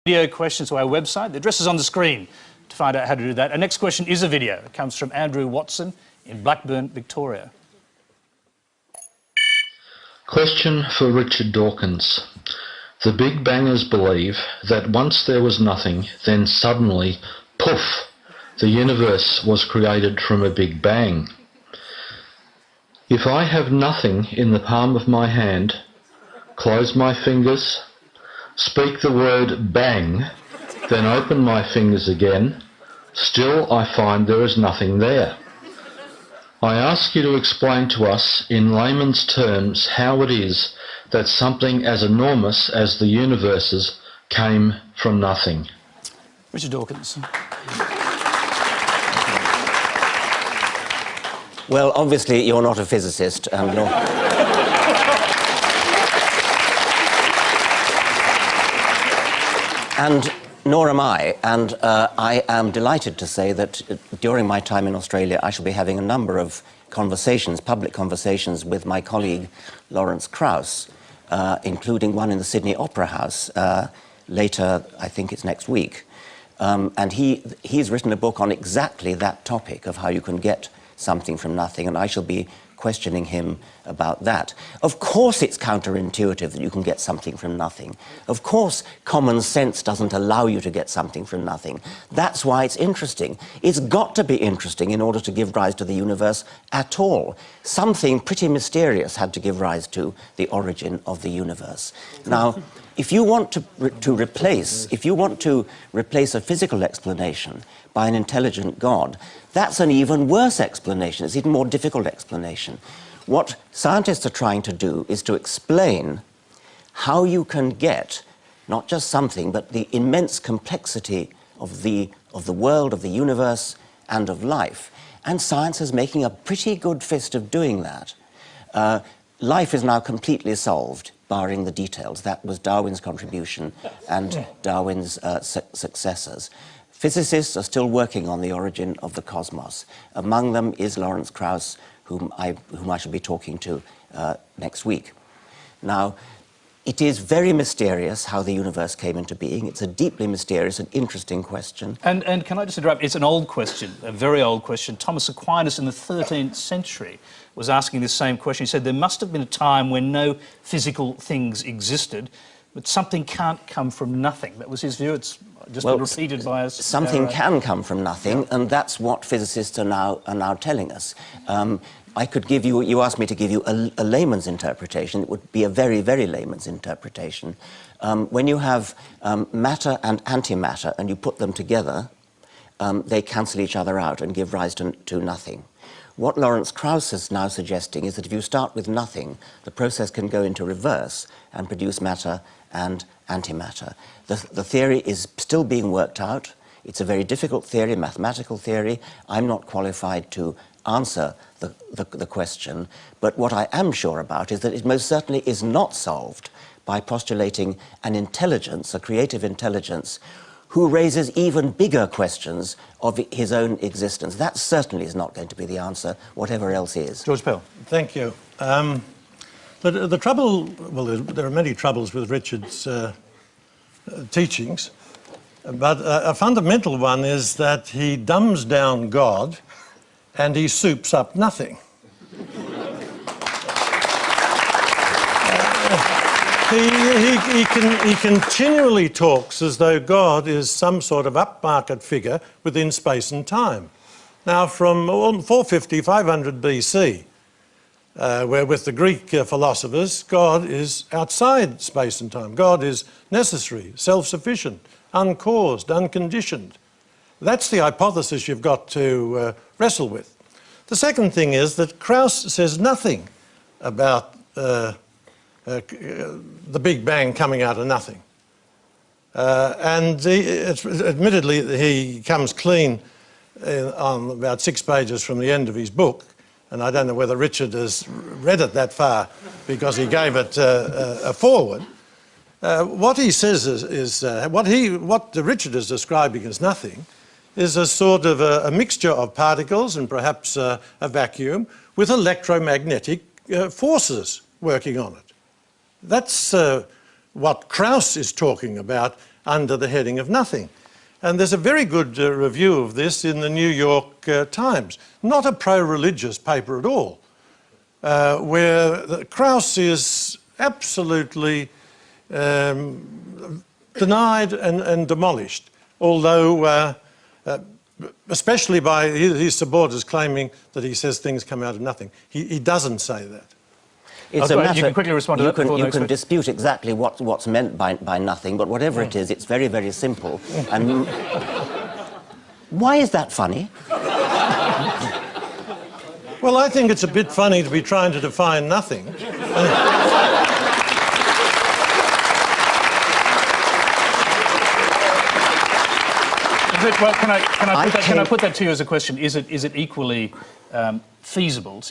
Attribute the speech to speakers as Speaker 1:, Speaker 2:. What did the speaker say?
Speaker 1: Video questions to our website. The address is on the screen to find out how to do that. Our next question is a video. It comes from Andrew Watson in Blackburn, Victoria.
Speaker 2: Question for Richard Dawkins. The Big Bangers believe that once there was nothing, then suddenly, poof, the universe was created from a Big Bang. If I have nothing in the palm of my hand, close my fingers, speak the word bang, then open my fingers again, still I find there is nothing there. I ask you to explain to us in layman's terms how it is that something as enormous as the universes came from nothing.
Speaker 1: Richard Dawkins.
Speaker 3: Well, obviously you're not a physicist, and nor am I, and I am delighted to say that during my time in Australia I shall be having a number of conversations, public conversations with my colleague Lawrence Krauss, including one in the Sydney Opera House later, I think it's next week. And he's written a book on exactly that topic of how you can get something from nothing, and I shall be questioning him about that. Of course it's counterintuitive that you can get something from nothing. Of course common sense doesn't allow you to get something from nothing. That's why it's interesting. It's got to be interesting in order to give rise to the universe at all. Something pretty mysterious had to give rise to the origin of the universe. Now, if you want to replace a physical explanation by an intelligent God, that's an even worse explanation. It's an even more difficult explanation. What scientists are trying to do is to explain how you can get not just something, but the immense complexity of the world, of the universe, and of life. And science is making a pretty good fist of doing that. Life is now completely solved, barring the details. That was Darwin's contribution and Darwin's successors. Physicists are still working on the origin of the cosmos. Among them is Lawrence Krauss, whom I shall be talking to next week. Now, it is very mysterious how the universe came into being. It's a deeply mysterious and interesting question.
Speaker 1: And can I just interrupt? It's an old question, a very old question. Thomas Aquinas in the 13th century was asking this same question. He said there must have been a time when no physical things existed, but something can't come from nothing. That was his view. It's just been repeated by us.
Speaker 3: Something can come from nothing, and that's what physicists are now telling us. I could give you, you asked me to give you a layman's interpretation. It would be a very, very layman's interpretation. When you have matter and antimatter and you put them together, they cancel each other out and give rise to nothing. What Lawrence Krauss is now suggesting is that if you start with nothing, the process can go into reverse and produce matter and antimatter. The theory is still being worked out. It's a very difficult theory, mathematical theory. I'm not qualified to answer the question, but what I am sure about is that it most certainly is not solved by postulating an intelligence, a creative intelligence, who raises even bigger questions of his own existence. That certainly is not going to be the answer, whatever else is.
Speaker 1: George Pell.
Speaker 4: Thank you. The trouble, well, there are many troubles with Richard's teachings, but a fundamental one is that he dumbs down God and he soups up nothing. He continually talks as though God is some sort of upmarket figure within space and time. Now, from 450, 500 BC, where with the Greek philosophers, God is outside space and time. God is necessary, self-sufficient, uncaused, unconditioned. That's the hypothesis you've got to wrestle with. The second thing is that Krauss says nothing about the Big Bang coming out of nothing. Admittedly, he comes clean on about 6 pages from the end of his book, and I don't know whether Richard has read it that far because he gave it a foreword. What he says is what Richard is describing as nothing is a sort of a mixture of particles and perhaps a vacuum with electromagnetic forces working on it. That's what Krauss is talking about under the heading of nothing. And there's a very good review of this in the New York Times. Not a pro-religious paper at all, where Krauss is absolutely denied and demolished, although especially by his supporters claiming that he says things come out of nothing. He doesn't say that.
Speaker 3: It's a matter,
Speaker 1: you can quickly respond to that.
Speaker 3: You can dispute exactly what's meant by nothing, but whatever it is, it's very, very simple. And why is that funny?
Speaker 4: Well, I think it's a bit funny to be trying to define nothing.
Speaker 1: Well, can I put that to you as a question? Is it equally feasible